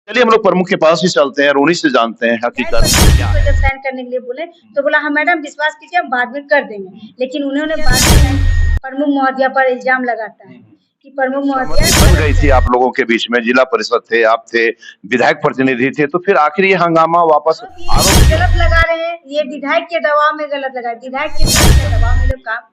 चलिए हम लोग प्रमुख के पास ही चलते हैं और उन्हीं से जानते हैं हकीकत क्या को है। जब साइन करने के लिए बोले तो बोला हाँ मैडम विश्वास कीजिए हम बाद में कर देंगे, लेकिन उन्होंने बाद में प्रमुख महोदया पर इल्जाम लगाता है कि प्रमुख महोदया सहमति बन गई थी आप लोगों के बीच में, जिला परिषद थे, आप थे, विधायक प्रतिनिधि थे, तो फिर आखिर ये हंगामा वापस आरोप ये क्यों? गलत लगा रहे हैं, ये विधायक के दबाव में गलत लगा, विधायक के दबाव में लोग काम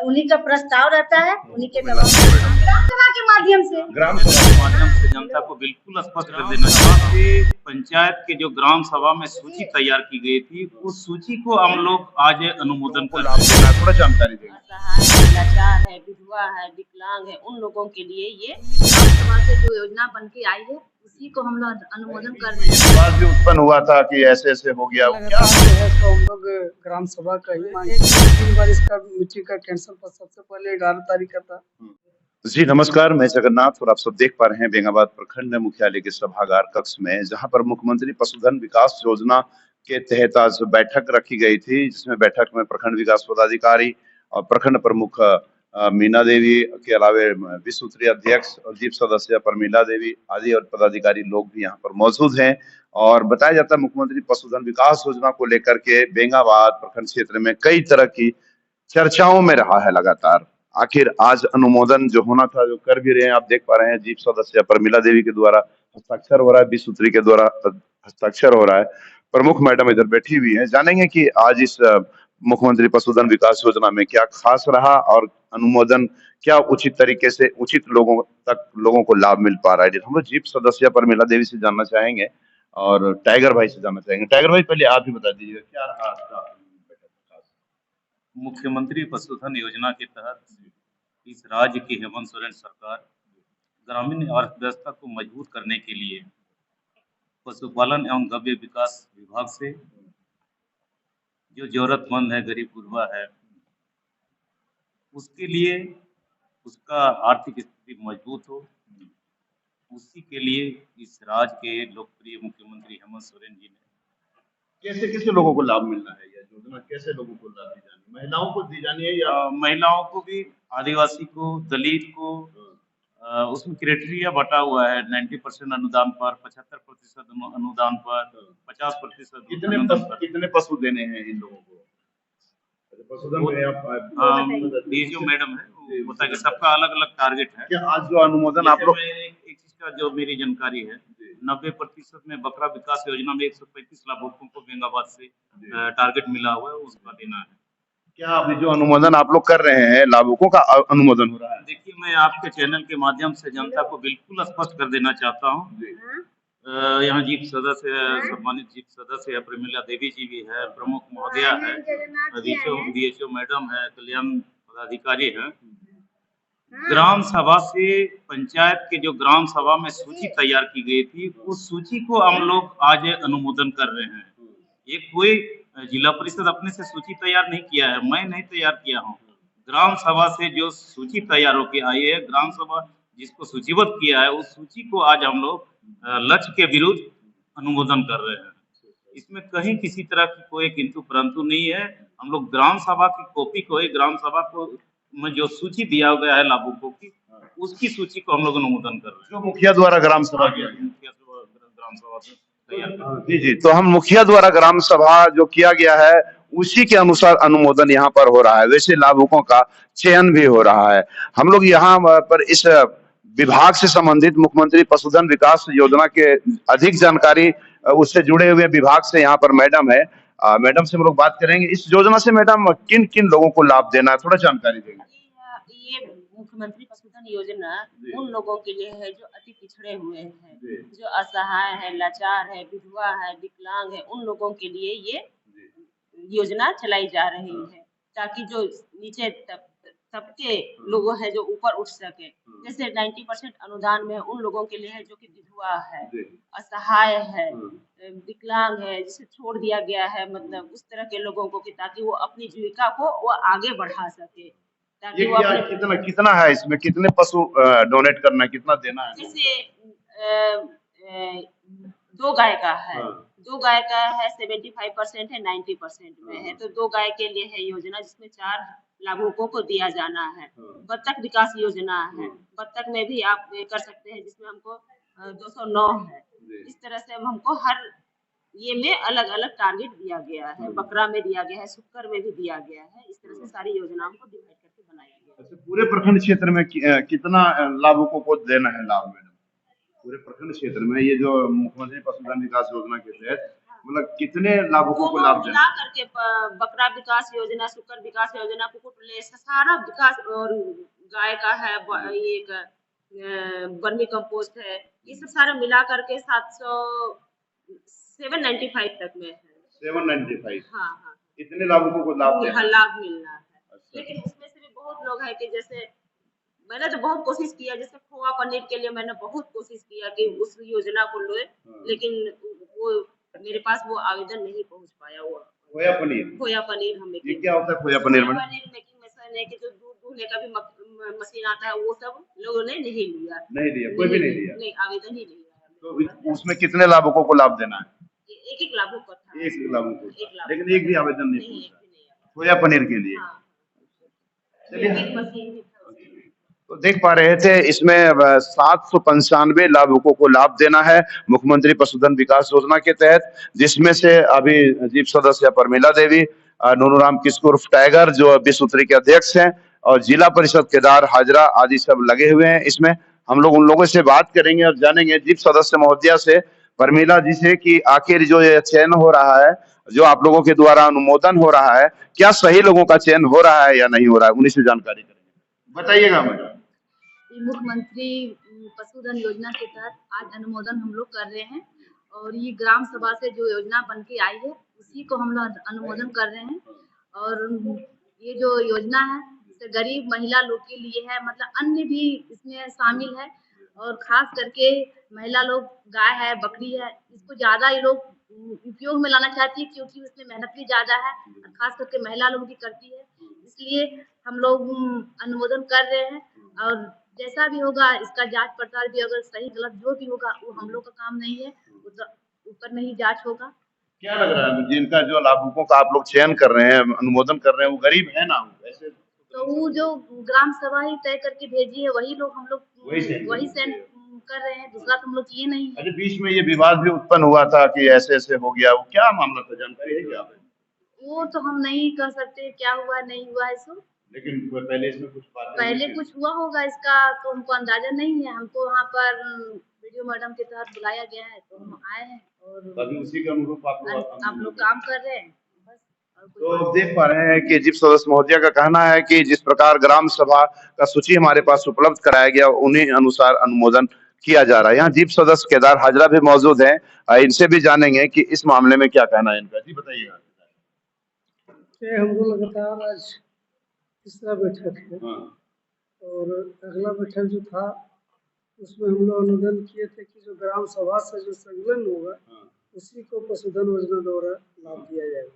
उन्हीं का प्रस्ताव रहता है, उन्हीं के दबाव में ग्राम सभा के माध्यम से ग्राम सभा के माध्यम से जनता को बिल्कुल स्पष्ट कर देना चाहते हैं। पंचायत के जो ग्राम सभा में सूची तैयार की गई थी, उस सूची को हम लोग आज अनुमोदन को कर लाभ देना है, थोड़ा जानकारी देंगे। असहाय है, लाचार है, विधवा है, विकलांग है, उन लोगों के लिए ये ग्राम सभा से जो योजना बन के आई है उसी को हम लोग अनुमोदन कर रहे हैं। विवाद भी उत्पन्न हुआ था कि ऐसे-ऐसे हो गया, क्या? लगातार जो है तो हम लोग ग्राम सभा का ही मांग 3 बार इसका मीटिंग का कैंसल था। सबसे पहले 11 तारीख का था। जी नमस्कार, मैं जगन्नाथ और आप सब देख पा रहे हैं बेंगाबाद प्रखंड मुख्यालय के सभागार कक्ष में, जहां पर मुख्यमंत्री पशुधन विकास योजना के तहत आज बैठक रखी गई थी, जिसमें बैठक में प्रखंड विकास पदाधिकारी और प्रखंड प्रमुख मीना देवी के अलावे विश्व स्तरीय अध्यक्ष और जीप सदस्य परमीला देवी आदि और पदाधिकारी लोग भी यहाँ पर मौजूद हैं। और बताया जाता है मुख्यमंत्री पशुधन विकास योजना को लेकर के बेंगाबाद प्रखंड क्षेत्र में कई तरह की चर्चाओं में रहा है लगातार। आखिर आज अनुमोदन जो होना था, जो कर भी रहे हैं, आप देख पा रहे हैं जीप सदस्य परमिला देवी के द्वारा हस्ताक्षर हो रहा है, विश्व सूत्री के द्वारा हस्ताक्षर हो रहा है। प्रमुख मैडम इधर बैठी हुई है, जानेंगे कि आज इस मुख्यमंत्री पशुधन विकास योजना में क्या खास रहा और अनुमोदन क्या उचित तरीके से उचित लोगों तक लोगों को लाभ मिल पा रहा है। हम लोग जीप सदस्य परमिला देवी से जानना चाहेंगे और टाइगर भाई से जानना चाहेंगे। टाइगर भाई पहले आप ही बता दीजिएगा क्या रहा आपका मुख्यमंत्री पशुधन योजना के तहत इस राज्य की हेमंत सोरेन सरकार ग्रामीण अर्थव्यवस्था को मजबूत करने के लिए पशुपालन एवं गव्य विकास विभाग से जो जरूरतमंद है, गरीब गुरबा है, उसके लिए उसका आर्थिक स्थिति मजबूत हो, उसी के लिए इस राज्य के लोकप्रिय मुख्यमंत्री हेमंत सोरेन जी ने कैसे लोगों को लाभ मिलना है, यह योजना कैसे लोगों को लाभ दी जानी है? महिलाओं को दी जानी है या महिलाओं को भी, आदिवासी को, दलित को, उसमें क्राइटेरिया बटा हुआ है 90% अनुदान पर, 75% अनुदान पर, 50% कितने पशु देने हैं इन लोगों को? पशुधन में आप ये जो मैडम है वो बताइए, सबका अलग अलग टारगेट है। क्या आज जो अनुमोदन आप लोग एक चीज का जो मेरी जानकारी है, 90% में बकरा विकास योजना में 135 लाभुकों को बेंगाबाद से टारगेट मिला हुआ है, उसका देना है। क्या अभी जो अनुमोदन आप लोग कर रहे हैं लाभुकों का अनुमोदन हो रहा है? देखिए, मैं आपके चैनल के माध्यम से जनता को बिल्कुल स्पष्ट कर देना चाहता हूँ। यहाँ जीप सदस्य है, सम्मानित जीप सदस्य है, प्रमिला देवी जी भी है, प्रमुख महोदया है, बीएचओ मैडम है, कल्याण पदाधिकारी है। ग्राम सभा से पंचायत के जो ग्राम सभा में सूची तैयार की गई थी, उस सूची को हम लोग आज अनुमोदन कर रहे हैं। ये कोई जिला परिषद अपने से सूची तैयार नहीं किया है, मैं नहीं तैयार किया हूँ। ग्राम सभा से जो सूची तैयार होकर आई है, ग्राम सभा जिसको सूचीबद्ध किया है, उस सूची को आज हम लोग लक्ष्य के विरुद्ध अनुमोदन कर रहे हैं। इसमें कहीं किसी तरह की कोई किंतु परंतु नहीं है। हम लोग ग्राम सभा की कॉपी को, ग्राम सभा को में जो सूची दिया गया है लाभुकों की, उसकी सूची को हम लोग अनुमोदन कर रहे हैं। जो मुखिया द्वारा ग्राम सभा किया ग्राम सभा से तैयार जी जी, तो हम मुखिया द्वारा ग्राम सभा जो किया गया है उसी के अनुसार अनुमोदन यहाँ पर हो रहा है। वैसे लाभुकों का चयन भी हो रहा है। हम लोग यहाँ पर इस विभाग से संबंधित मुख्यमंत्री पशुधन विकास योजना के अधिक जानकारी उससे जुड़े हुए विभाग से यहाँ पर मैडम है, मैडम से हम लोग बात करेंगे। इस योजना से मैडम किन किन लोगों को लाभ देना है, थोड़ा जानकारी देंगे। ये मुख्यमंत्री पशुधन योजना उन लोगों के लिए है जो अति पिछड़े हुए हैं, जो असहाय है, लाचार है, विधवा है, विकलांग है, उन लोगों के लिए ये योजना चलाई जा रही है, ताकि जो नीचे तबके लोग हैं जो ऊपर उठ सके। जैसे 90% अनुदान में उन लोगों के लिए है जो कि विधवा है, असहाय है, विकलांग है, जिसे छोड़ दिया गया है, मतलब उस तरह के लोगों को, कि ताकि वो अपनी जीविका को वो आगे बढ़ा सके। ये कितना है, इसमें कितने पशु डोनेट करना है, कितना देना है? जैसे 2 गाय का है, 2 गाय का है 75% है, 90% में है, तो 2 गाय के लिए है योजना, जिसमें 4 लाभुकों को दिया जाना है। बत्तख विकास योजना है, बत्तख में भी आप कर सकते हैं, जिसमें हमको 209 है। इस तरह से अब हमको हर ये में अलग अलग टारगेट दिया गया है, बकरा में दिया गया है, शुक्र में भी दिया गया है। इस तरह से सारी योजनाओं को डिवाइड करके बनाई गई है। अच्छा, पूरे प्रखंड क्षेत्र में कितना लाभुकों को देना है लाभ मैडम? पूरे प्रखंड क्षेत्र में ये जो मुख्यमंत्री पशुधन विकास योजना के तहत मतलब कितने लाभुकों को लाभ देना मिला करके बकरा विकास योजना, शुक्र विकास योजना, कुक्कुट प्लेस सारा विकास, और गाय का है, ये वर्मी कंपोस्ट है, ये सब सारा मिला करके 795 तक में है। 795? हाँ हाँ, इतने लाभुकों को लाभ देना है। लाभ मिलना है। अच्छा। लेकिन उसमें से भी बहुत लोग हैं कि जैसे मैंने तो बहुत कोशिश किया, जैसे खोआ पनीर के लिए मैंने बहुत कोशिश किया कि उस योजना को ले, लेकिन वो मेरे पास वो आवेदन नहीं पहुंच पाया। वो खोया पनीर? खोया पनीर हमें ये क्या होता है खोया पनीर में? पनीर मेकिंग मशीन है कि जो दूध दूहने का भी मशीन आता है, वो सब लोगों ने नहीं लिया। कोई भी नहीं लिया? नहीं, आवेदन ही नहीं आया। तो उसमें कितने लाभुकों को लाभ देना है? एक लाभुक का था। एक लाभुक, लेकिन एक भी आवेदन नहीं पहुंचा खोया पनीर के लिए। चलिए, तो देख पा रहे थे इसमें 795 लाभुकों को लाभ देना है मुख्यमंत्री पशुधन विकास योजना के तहत, जिसमें से अभी जीप सदस्य परमिला देवी, नूनूराम किस्कू उर्फ टाइगर जो विश्व सूत्री के अध्यक्ष हैं, और जिला परिषद केदार हाजरा आदि सब लगे हुए हैं। इसमें हम लोग उन लोगों से बात करेंगे और जानेंगे जीप सदस्य महोदया से, परमिला जी से, कि आखिर जो ये चयन हो रहा है, जो आप लोगों के द्वारा अनुमोदन हो रहा है, क्या सही लोगों का चयन हो रहा है या नहीं हो रहा है, उन्हीं से जानकारी करेंगे। बताइएगा मैडम। मुख्यमंत्री पशुधन योजना के तहत आज अनुमोदन हम लोग कर रहे हैं, और ये ग्राम सभा से जो योजना बन के आई है उसी को हम लोग अनुमोदन कर रहे हैं। और ये जो योजना है गरीब महिला लोग के लिए है, मतलब अन्य भी इसमें शामिल है, और खास करके महिला लोग, गाय है, बकरी है, इसको ज्यादा ये लोग उपयोग में लाना चाहती है, क्योंकि उसमें मेहनत भी ज्यादा है, और खास करके महिला लोग भी करती है, इसलिए हम लोग अनुमोदन कर रहे हैं। और जैसा भी होगा इसका जांच पड़ताल भी, अगर सही गलत जो भी होगा वो हम लोग का काम नहीं है, ऊपर नहीं जांच होगा। क्या लग रहा है जिनका जो लाभुकों का आप लोग चयन कर रहे हैं, अनुमोदन कर रहे हैं, वो गरीब है ना? वैसे तो वो जो ग्राम सभा ही तय करके भेजी है वही लोग हम लोग वही सेंड कर रहे हैं, दूसरा तो हम लोग किए नहीं है। अरे बीच में ये विवाद भी उत्पन्न हुआ था कि ऐसे ऐसे हो गया, वो क्या मामला था, जानकारी है क्या? वो तो हम नहीं कह सकते क्या हुआ नहीं हुआ है सो, लेकिन पहले इसमें कुछ पहले कुछ हुआ होगा, इसका तो हमको अंदाजा नहीं है। हमको वहाँ पर वीडियो मैडम के तहत बुलाया गया है, तो हम आए हैं और अभी उसी के अनुरूप आप लोग काम कर रहे हैं। तो देख पा रहे हैं कि जीप सदस्य महोदया का कहना है कि जिस प्रकार ग्राम सभा का सूची हमारे पास उपलब्ध कराया गया, उन्हीं अनुसार अनुमोदन किया जा रहा है। यहाँ जीप सदस्य केदार हाजरा भी मौजूद हैं, इनसे भी जानेंगे कि इस मामले में क्या कहना है इनका। जी बताइएगा। हम लोग लगातार आज तीसरा बैठक है, और अगला बैठक जो था उसमें हम लोग अनुमोदन किए थे कि जो ग्राम सभा से जो संकलन होगा उसी को पशुधन योजना द्वारा लाभ दिया जाएगा।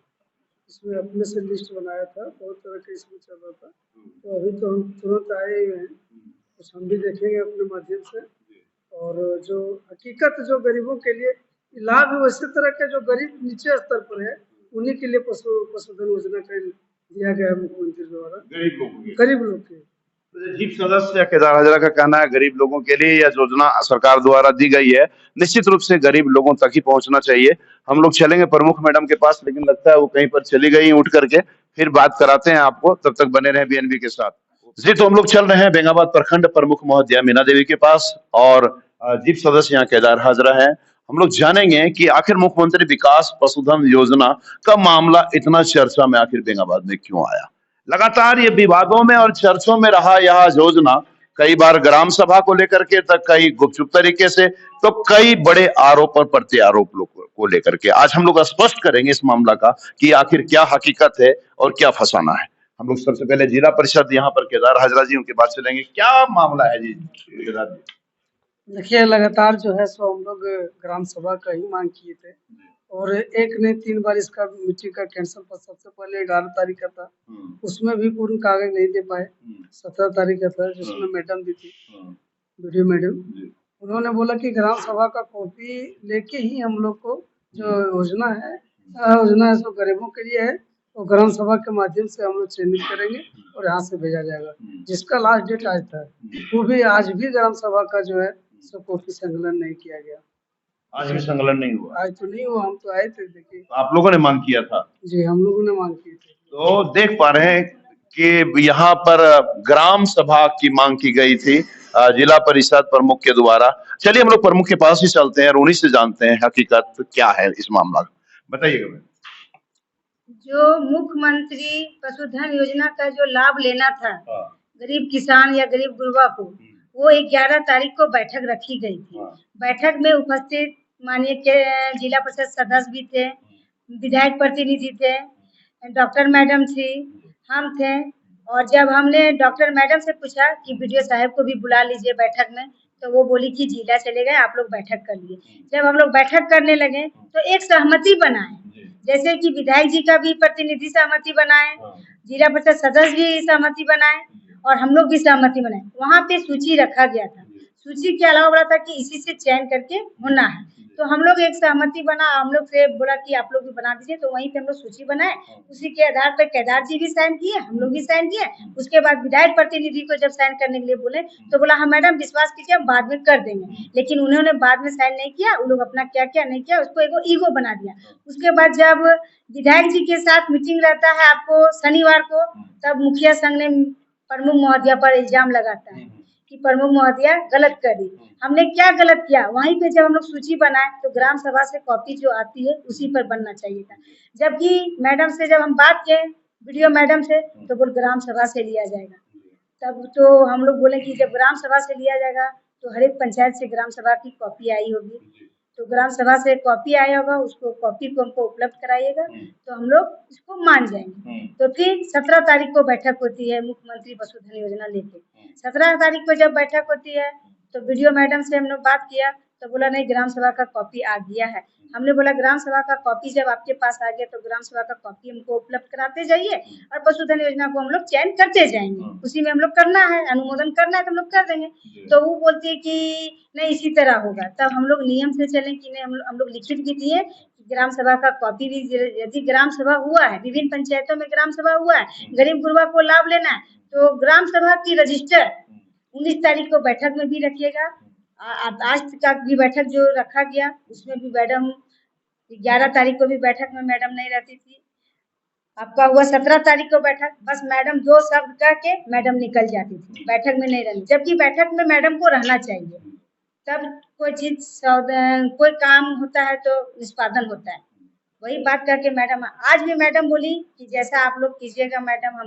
इसमें अपने से लिस्ट बनाया था, बहुत तरह के इसमें चल रहा था, तो अभी तो हम तुरंत आए हुए हैं, कुछ हम भी देखेंगे अपने माध्यम से। और जो हकीकत जो गरीबों के लिए लाभ है, वैसे तरह के जो गरीब नीचे स्तर पर है उन्हीं के लिए पशुधन योजना का दिया गया है मुख्यमंत्री द्वारा, गरीब लोग के। जीप सदस्य केदार हाजरा का कहना है गरीब लोगों के लिए यह योजना सरकार द्वारा दी गई है, निश्चित रूप से गरीब लोगों तक ही पहुंचना चाहिए। हम लोग चलेंगे प्रमुख मैडम के पास, लेकिन लगता है वो कहीं पर चली गई उठ करके, फिर बात कराते हैं आपको, तब तक बने रहे बीएनबी के साथ। जी, तो हम लोग चल रहे हैं बेंगाबाद प्रखंड प्रमुख महोदया मीना देवी के पास, और जीप सदस्य यहाँ केदार हाजरा है। हम लोग जानेंगे कि आखिर मुख्यमंत्री विकास पशुधन योजना का मामला इतना चर्चा में आखिर बेंगाबाद में क्यों आया। लगातार ये विवादों में और चर्चों में रहा यह योजना, कई बार ग्राम सभा को लेकर के, तक कई गुपचुप तरीके से, तो कई बड़े आरोप और प्रत्यारोप को लेकर के। आज हम लोग स्पष्ट करेंगे इस मामला का कि आखिर क्या हकीकत है और क्या फसाना है। हम लोग सबसे पहले जिला परिषद यहाँ पर केदार हाजरा जी, उनके बाद चलेंगे। क्या मामला है जी केदार जी? देखिए, लगातार जो है सो हम लोग ग्राम सभा का ही मांग किए थे, और एक ने 3 बार इसका मिट्टी का कैंसल पर सबसे पहले 11 तारीख का था, उसमें भी पूर्ण कागज नहीं दे पाए। 17 तारीख का था, जिसमें मैडम भी थी, वीडियो मैडम, उन्होंने बोला कि ग्राम सभा का कॉपी लेके ही हम लोग को जो योजना है सो गरीबों के लिए है, तो ग्राम सभा के माध्यम से हम लोग चयनित करेंगे और यहाँ से भेजा जाएगा, जिसका लास्ट डेट आज था। वो भी आज भी ग्राम सभा का जो है सब कॉपी संकलन नहीं किया गया। आज भी संकलन नहीं हुआ। आज तो नहीं हुआ, हम तो आए थे, देखिए। तो आप लोगों ने मांग किया था। जी, हम लोगों ने मांग की थी। तो देख पा रहे हैं कि यहाँ पर ग्राम सभा की मांग की गई थी जिला परिषद प्रमुख के द्वारा। चलिए हम लोग प्रमुख के पास ही चलते हैं और उन्हीं से जानते हैं हकीकत क्या है इस मामला में। बताइएगा। जो मुख्यमंत्री पशुधन योजना का जो लाभ लेना था गरीब किसान या गरीब गुरबा को, वो 11 तारीख को बैठक रखी गई थी। बैठक में उपस्थित माननीय के जिला परिषद सदस्य भी थे, विधायक प्रतिनिधि थे, डॉक्टर मैडम थी, हम थे। और जब हमने डॉक्टर मैडम से पूछा कि बीडीओ साहब को भी बुला लीजिए बैठक में, तो वो बोली कि जिला चले गए, आप लोग बैठक कर लिए। जब हम लोग बैठक करने लगे तो एक सहमति बनाए, जैसे कि विधायक जी का भी प्रतिनिधि सहमति बनाए, जिला परिषद सदस्य भी सहमति बनाए और हम लोग भी सहमति बनाए। वहाँ पे सूची रखा गया था, सूची के अलावा बोला था कि इसी से चयन करके होना है। तो हम लोग एक सहमति बना, हम लोग से बोला कि आप लोग भी बना दीजिए, तो वहीं पे हम लोग सूची बनाए। उसी के आधार पर केदार जी भी साइन किए, हम लोग भी साइन किए। उसके बाद विधायक प्रतिनिधि को जब साइन करने के लिए बोले तो बोला हाँ मैडम विश्वास कीजिए हम बाद में कर देंगे, लेकिन उन्होंने बाद में साइन नहीं किया। उन लोग अपना क्या क्या नहीं किया, उसको एगो ईगो बना दिया। उसके बाद जब विधायक जी के साथ मीटिंग रहता है आपको शनिवार को, तब मुखिया संघ ने प्रमुख महोदया पर इल्जाम लगाता है कि प्रमुख महोदया गलत कर दी। हमने क्या गलत किया? वहीं पे जब हम लोग सूची बनाए तो ग्राम सभा से कॉपी जो आती है उसी पर बनना चाहिए था। जबकि मैडम से जब हम बात किए वीडियो मैडम से, तो बोल ग्राम सभा से लिया जाएगा। तब तो हम लोग बोले कि जब ग्राम सभा से लिया जाएगा तो हर एक पंचायत से ग्राम सभा की कॉपी आई होगी, तो ग्राम सभा से कॉपी आया होगा, उसको कॉपी को हमको उपलब्ध कराइएगा तो हम लोग इसको मान जाएंगे। तो फिर 17 तारीख को बैठक होती है मुख्यमंत्री पशुधन योजना लेके। 17 तारीख को जब बैठक होती है तो वीडियो मैडम से हम लोग बात किया तो बोला नहीं ग्राम सभा का कॉपी आ गया है। हमने बोला ग्राम सभा का कॉपी जब आपके पास आ गया तो ग्राम सभा का कॉपी हमको उपलब्ध कराते जाइए और पशुधन योजना को हम लोग चयन करते जाएंगे, उसी में हम लोग करना है, अनुमोदन करना है तो हम लोग कर देंगे। तो वो बोलती है कि नहीं इसी तरह होगा। तब हम लोग नियम से चले कि नहीं, हम लोग लिखित भी दिए ग्राम सभा का कॉपी भी, यदि ग्राम सभा हुआ है, विभिन्न पंचायतों में ग्राम सभा हुआ है, गरीब गुरबा को लाभ लेना है, तो ग्राम सभा की रजिस्टर 19 तारीख को बैठक में भी रखिएगा। आज का भी बैठक जो रखा गया उसमें भी मैडम 11 तारीख को भी बैठक में मैडम नहीं रहती थी। आपका हुआ 17 तारीख को बैठक, बस मैडम 2 शब्द कह के मैडम निकल जाती थी, बैठक में नहीं रहनी। जबकि बैठक में मैडम को रहना चाहिए, तब कोई चीज कोई काम होता है तो निष्पादन होता है। वही बात करके मैडम आज भी मैडम बोली कि जैसा आप लोग कीजिएगा मैडम।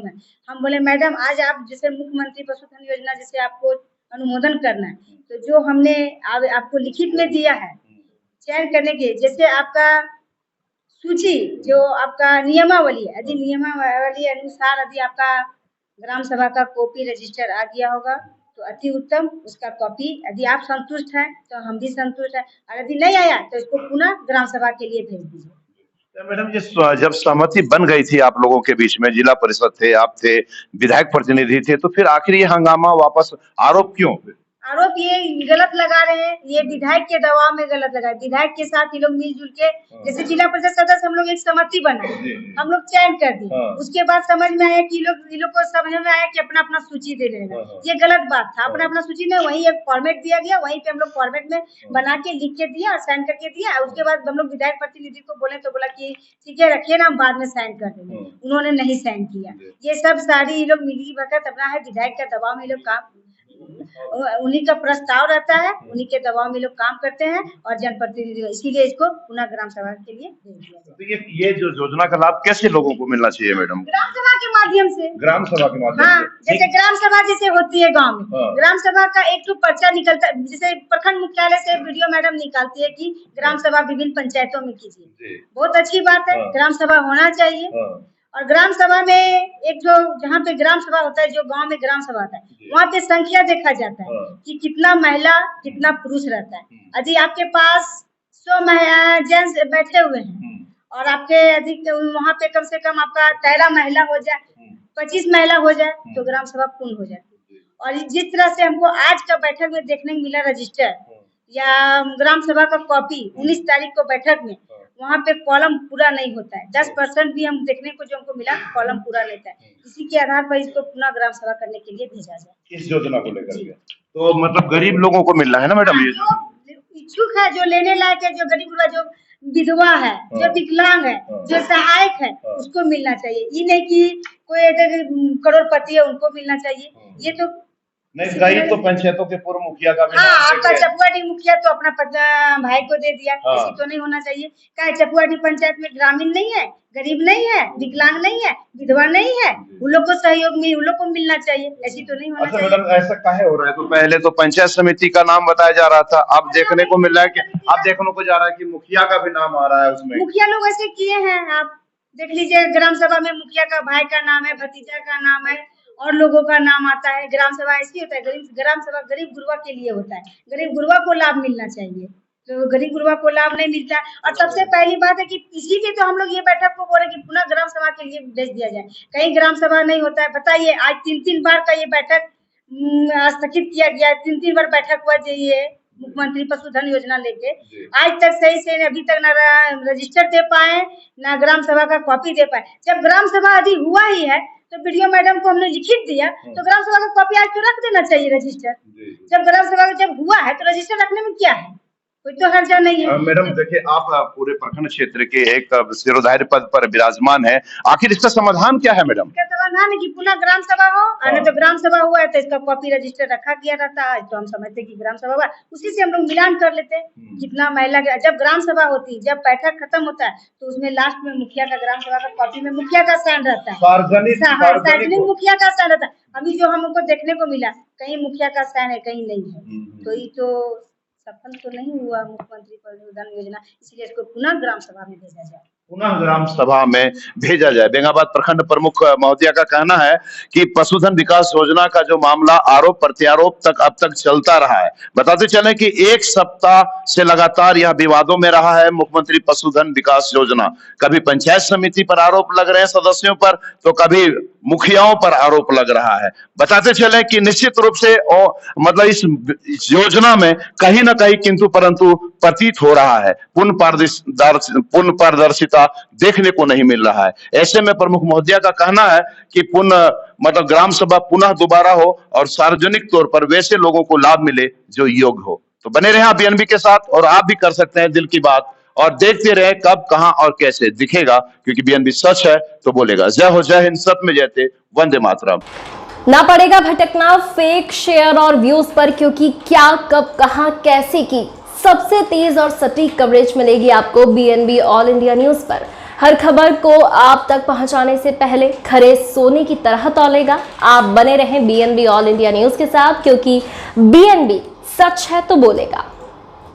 हम बोले मैडम आज आप जैसे मुख्यमंत्री पशुधन योजना जैसे आपको अनुमोदन करना है, तो जो हमने आपको लिखित में दिया है चयन करने के, जैसे आपका सूची जो आपका नियमावली है, यदि नियमावली अनुसार यदि आपका ग्राम सभा का कॉपी रजिस्टर आ गया होगा तो अति उत्तम, उसका कॉपी यदि आप संतुष्ट हैं तो हम भी संतुष्ट हैं, और यदि नहीं आया तो इसको पुनः ग्राम सभा के लिए भेज दीजिए। मैडम जब सहमति बन गई थी आप लोगों के बीच में, जिला परिषद थे, आप थे, विधायक प्रतिनिधि थे, तो फिर आखिर ये हंगामा वापस आरोप क्यों? आरोप ये गलत लगा रहे हैं, ये विधायक के दबाव में गलत लगा। विधायक के साथ ये लोग मिलजुल के, जैसे जिला परिषद सदस्य हम लोग एक सहमति बनाए, हम लोग चयन कर दिए। उसके बाद समझ में आया कि ये लोग को समझ में आया कि अपना अपना सूची दे देगा, ये गलत बात था। अपना अपना सूची में वही एक फॉर्मेट दिया गया, वहीं पे हम लोग फॉर्मेट में बना के लिख के दिया और साइन करके दिया। उसके बाद हम लोग विधायक प्रतिनिधि को बोले तो बोला कि ठीक है रखिए ना, हम बाद में साइन कर देंगे। उन्होंने नहीं साइन किया। ये सब सारी ये लोग मिली भगत अपना है, विधायक का दबाव में ये लोग काम, उन्हीं का प्रस्ताव रहता है, उन्हीं के दबाव में लोग काम करते हैं और जनप्रतिनिधि, इसीलिए इसको पुनः ग्राम सभा के लिए भेज दिया। तो ये जो योजना का लाभ कैसे लोगों को मिलना चाहिए मैडम? ग्राम सभा के माध्यम से। ग्राम सभा के माध्यम हाँ, से, जैसे ग्राम सभा जैसे होती है गांव में, ग्राम सभा का एक तो पर्चा निकलता है, जैसे प्रखंड मुख्यालय से वीडियो मैडम निकालती है कि ग्राम सभा विभिन्न पंचायतों में कीजिए। बहुत अच्छी बात है, ग्राम सभा होना चाहिए। और ग्राम सभा में एक जो जहाँ पे ग्राम सभा होता है, जो गांव में ग्राम सभा होता है, वहाँ पे संख्या देखा जाता है कि कितना महिला कितना पुरुष रहता है। यदि आपके पास 100 जेंट्स बैठे हुए हैं और आपके अधिक वहाँ पे कम से कम आपका 13 महिला हो जाए, 25 महिला हो जाए तो ग्राम सभा पूर्ण हो जाती है। और जिस तरह से हमको आज का बैठक में देखने को मिला रजिस्टर या ग्राम सभा का कॉपी 19 तारीख को बैठक में, वहाँ पे कॉलम पूरा नहीं होता है। 10% भी हम देखने को जो हमको मिला, कॉलम पूरा नहीं था। इसी के आधार पर इसको पुनः ग्राम सभा करने के लिए भेजा जाए इस योजना को लेकर के। तो मतलब गरीब लोगों को मिल रहा है ना मैडम ये? जो इच्छुक है, जो लेने लायक है, जो गरीब गुरबा, जो विधवा है, जो विकलांग है, जो सहायक है, उसको मिलना चाहिए। ये नहीं कि कोई करोड़पति है उनको मिलना चाहिए। ये तो नहीं, कई तो पंचायतों के पूर्व मुखिया का भी हाँ, आपका चपुआडी मुखिया तो अपना भाई को दे दिया। ऐसी तो नहीं होना चाहिए। क्या चपुआडी पंचायत में ग्रामीण नहीं है, गरीब नहीं है, विकलांग नहीं है, विधवा नहीं है? उन लोग को सहयोग में उन लोग को मिलना चाहिए। ऐसी तो नहीं होना चाहिए। मैडम ऐसा काहे हो रहा है? तो पहले तो पंचायत समिति का नाम बताया जा रहा था, अब देखने को मिल रहा है कि अब देखने को जा रहा है कि मुखिया का भी नाम आ रहा है उसमें। मुखिया लोग ऐसे किए हैं, आप देख लीजिए। ग्राम सभा में मुखिया का भाई का नाम है, भतीजा का नाम है और लोगों का नाम आता है। ग्राम सभा ऐसी होता है, ग्राम सभा गरीब गुरबा के लिए होता है। गरीब गुरबा को लाभ मिलना चाहिए, तो गरीब गुरबा को लाभ नहीं मिलता। और सबसे पहली बात है कि इसीलिए तो हम लोग ये बैठक को बोले कि पुनः ग्राम सभा के लिए भेज दिया जाए। कहीं ग्राम सभा नहीं होता है। बताइए, आज 3 बार का ये बैठक स्थगित किया गया। 3 बार बैठक हुआ ये मुख्यमंत्री पशुधन योजना लेके। आज तक सही से अभी तक ना रजिस्टर दे पाए, ना ग्राम सभा का कॉपी दे पाए। जब ग्राम सभा अभी हुआ ही है तो बीडीओ मैडम को हमने लिखित दिया, तो ग्राम सभा का कॉपी आज तो रख देना चाहिए रजिस्टर। जब ग्राम सभा जब हुआ है तो रजिस्टर रखने में क्या है, कोई तो हर्जा नहीं है। मैडम देखिए, आप पूरे प्रखंड क्षेत्र के एक सिरोधार्य पद पर विराजमान है, आखिर इसका समाधान क्या है मैडम? इसका समाधान है कि पुनः ग्राम सभा हो। और तो ग्राम सभा हुआ है तो इसका कॉपी रजिस्टर रखा गया रहता है, तो हम समझते कि ग्राम सभा हुआ, उसी से हम लोग मिलान कर लेते। जितना महिला जब ग्राम सभा होती, जब बैठक खत्म होता है तो उसमें लास्ट में मुखिया का, ग्राम सभा का कॉपी में मुखिया का साइन रहता है, सार्वजनिक मुखिया का साइन रहता है। अभी जो हमको देखने को मिला, कहीं मुखिया का साइन है, कहीं नहीं है। तो ये तो सफल तो नहीं हुआ मुख्यमंत्री पशुधन योजना, इसलिए इसको पुनः ग्राम सभा में भेजा जाए। पुनः ग्राम सभा में भेजा जाए। बेंगाबाद प्रखंड प्रमुख महोदया का कहना है कि पशुधन विकास योजना का जो मामला आरोप प्रत्यारोप तक अब तक चलता रहा है। बताते चले कि 1 सप्ताह से लगातार यह विवादों में रहा है मुख्यमंत्री पशुधन विकास योजना। कभी पंचायत समिति पर आरोप लग रहे हैं सदस्यों पर, तो कभी मुखियाओं पर आरोप लग रहा है। बताते चले कि निश्चित रूप से मतलब इस योजना में कहीं ना कहीं किंतु परंतु प्रतीत हो रहा है, पूर्ण पारदर्शिता देखने को नहीं मिल रहा है। ऐसे में प्रमुख महोदया का कहना है कि मतलब ग्राम सभा पुनः दोबारा हो और सार्वजनिक तौर पर वैसे लोगों को लाभ मिले जो योग्य हो। तो बने रहे आप बीएनबी के साथ, और आप भी कर सकते हैं दिल की बात, और देखते रहे कब, कहां और कैसे दिखेगा, क्योंकि बीएनबी सच है तो बोलेगा। जय हो, जय हिंद, सत में जयते, वंदे मातरम। ना पड़ेगा भटकना फेक शेयर और व्यूज पर, क्योंकि क्या, कब, कहां, कैसे की सबसे तेज और सटीक कवरेज मिलेगी आपको बीएनबी ऑल इंडिया न्यूज पर। हर खबर को आप तक पहुंचाने से पहले खरे सोने की तरह तौलेगा। आप बने रहें बीएनबी ऑल इंडिया न्यूज के साथ, क्योंकि बीएनबी सच है तो बोलेगा।